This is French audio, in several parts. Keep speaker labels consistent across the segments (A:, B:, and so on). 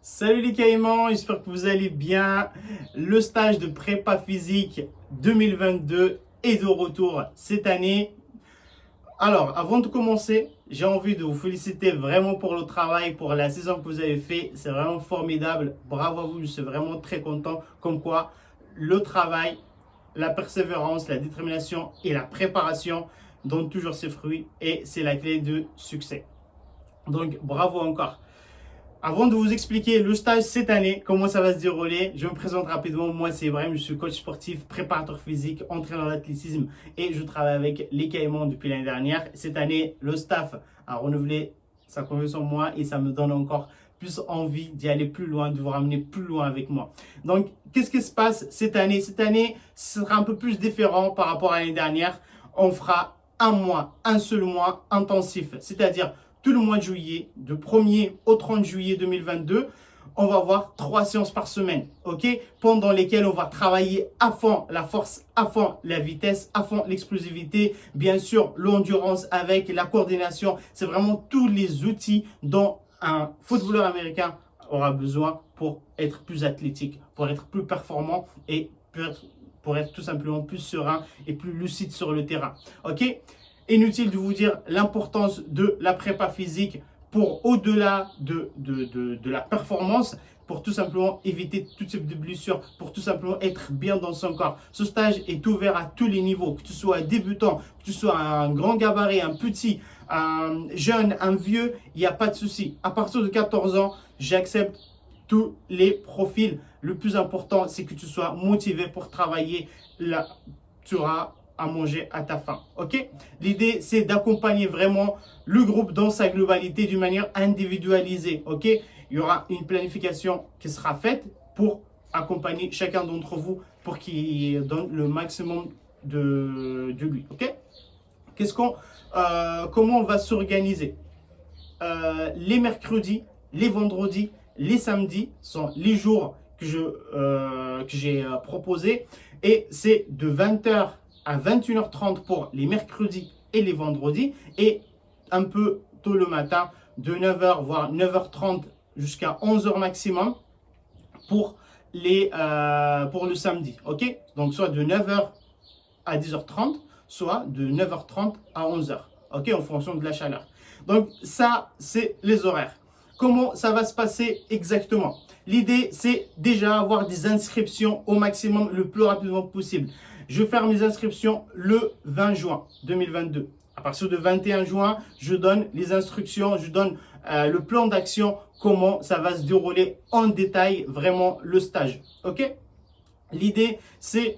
A: Salut les caïmans, j'espère que vous allez bien. Le stage de prépa physique 2022 est de retour cette année. Alors, avant de commencer, j'ai envie de vous féliciter vraiment pour le travail, pour la saison que vous avez fait. C'est vraiment formidable. Bravo à vous, je suis vraiment très content. Comme quoi, le travail, la persévérance, la détermination et la préparation donnent toujours ses fruits et c'est la clé de succès. Donc, bravo encore. Avant de vous expliquer le stage cette année, comment ça va se dérouler, je me présente rapidement. Moi, c'est Ibrahim, je suis coach sportif, préparateur physique, entraîneur d'athlétisme et je travaille avec les Caïmans depuis l'année dernière. Cette année, le staff a renouvelé sa confiance en moi et ça me donne encore plus envie d'y aller plus loin, de vous ramener plus loin avec moi. Donc, qu'est-ce qui se passe cette année? Cette année, ce sera un peu plus différent par rapport à l'année dernière. On fera un seul mois intensif, c'est-à-dire tout le mois de juillet, de 1er au 30 juillet 2022, on va avoir 3 séances par semaine, ok? Pendant lesquelles on va travailler à fond la force, à fond la vitesse, à fond l'explosivité, bien sûr l'endurance avec la coordination. C'est vraiment tous les outils dont un footballeur américain aura besoin pour être plus athlétique, pour être plus performant et pour être tout simplement plus serein et plus lucide sur le terrain, ok? Inutile de vous dire l'importance de la prépa physique pour au-delà de la performance, pour tout simplement éviter tout type de blessures, pour tout simplement être bien dans son corps. Ce stage est ouvert à tous les niveaux, que tu sois débutant, que tu sois un grand gabarit, un petit, un jeune, un vieux, il n'y a pas de souci. À partir de 14 ans, j'accepte tous les profils. Le plus important, c'est que tu sois motivé pour travailler. Là, tu auras à manger à ta faim, ok? L'idée, c'est d'accompagner vraiment le groupe dans sa globalité d'une manière individualisée, ok? Il y aura une planification qui sera faite pour accompagner chacun d'entre vous pour qu'il donne le maximum de lui, ok? Comment on va s'organiser? Les mercredis, les vendredis, les samedis sont les jours que j'ai proposés et c'est de 20h à 21h30 pour les mercredis et les vendredis et un peu tôt le matin de 9h voire 9h30 jusqu'à 11h maximum pour le samedi, ok? Donc soit de 9h à 10h30, soit de 9h30 à 11h, ok? En fonction de la chaleur. Donc ça, c'est les horaires. Comment ça va se passer exactement? L'idée, c'est déjà avoir des inscriptions au maximum le plus rapidement possible. Je ferme mes inscriptions le 20 juin 2022. À partir du 21 juin, je donne les instructions, je donne le plan d'action, comment ça va se dérouler en détail, vraiment le stage. Ok? L'idée, c'est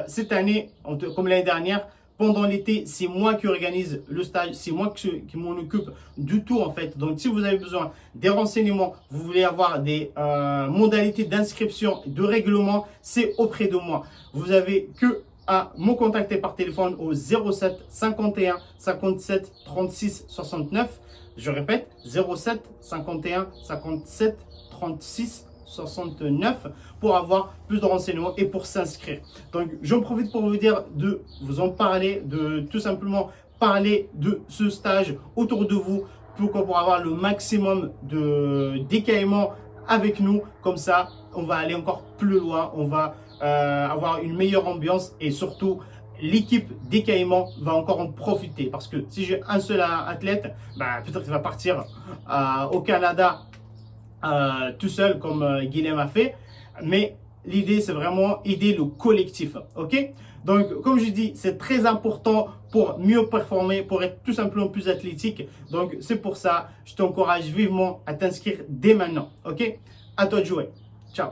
A: cette année, comme l'année dernière, pendant l'été, c'est moi qui organise le stage, c'est moi qui m'en occupe du tout en fait. Donc, si vous avez besoin des renseignements, vous voulez avoir des modalités d'inscription, de règlement, c'est auprès de moi. Vous avez que à me contacter par téléphone au 07 51 57 36 69. Je répète, 07 51 57 36 69 pour avoir plus de renseignements et pour s'inscrire. Donc, j'en profite pour vous dire de vous en parler, de tout simplement parler de ce stage autour de vous pour avoir le maximum de décaillement avec nous. Comme ça, on va aller encore plus loin, on va avoir une meilleure ambiance et surtout, l'équipe d'écaillement va encore en profiter parce que si j'ai un seul athlète, peut-être qu'il va partir au Canada tout seul comme Guilhem a fait, mais l'idée c'est vraiment aider le collectif, ok? Donc comme je dis, c'est très important pour mieux performer, pour être tout simplement plus athlétique. Donc c'est pour ça, je t'encourage vivement à t'inscrire dès maintenant, ok? À toi de jouer. Ciao.